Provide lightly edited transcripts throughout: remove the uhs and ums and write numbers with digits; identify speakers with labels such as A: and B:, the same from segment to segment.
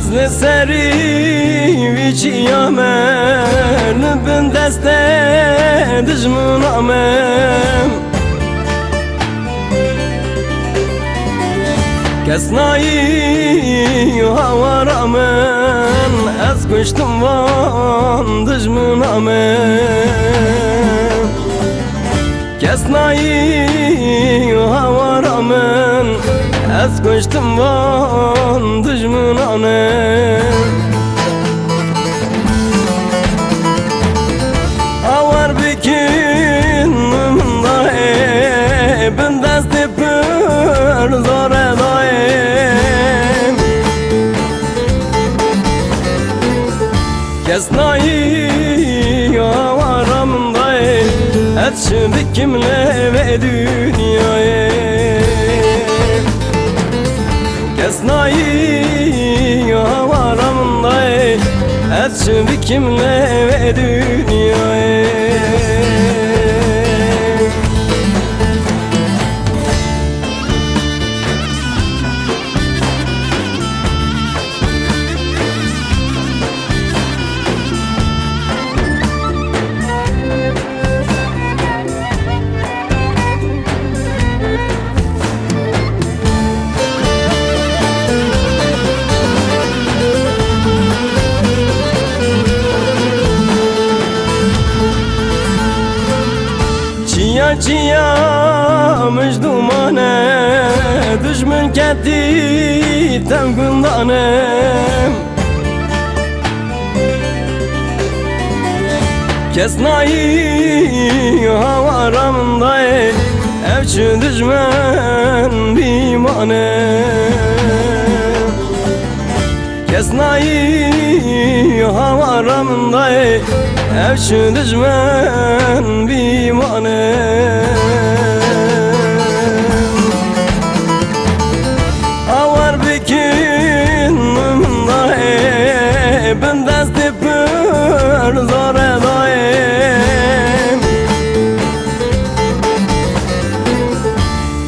A: Ez li serî wî çiya me li bin destê dijmina me kes nayî hawara min ez kuştum van dijmina me kes nayî hawara min ez kuştum van dijminane awar bikin min daye bin destê pir zore daye kes nayî awara min daye ez çi bikim lê dünyayê kes nayî hawara min daye ez çi bikim lê dünyayê çiya mecdumane düşmün ketti temgundanem kes nayî hawara min daye ev çi dijmen bîmane kes nayî hawara min daye ev çi dijmen bîmane awar bikin min daye bin destê pir zore daye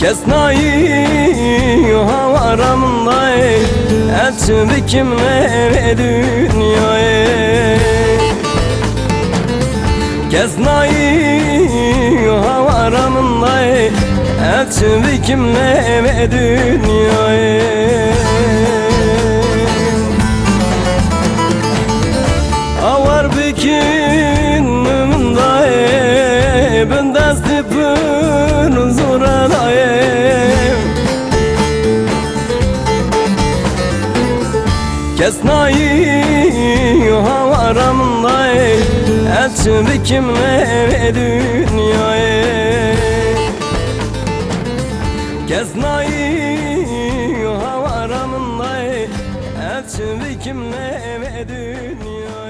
A: kes nayî hawara min daye ez çi bikim lê dünyayê kes nayî hawara min daye ez çi bikim lê dünyayê awar bikin min daye bin destê pir zore daye kes nayî hawara min daye ez çi bikim lê dünyayê kes nayî hawara min daye ez çi bikim lê dünyayê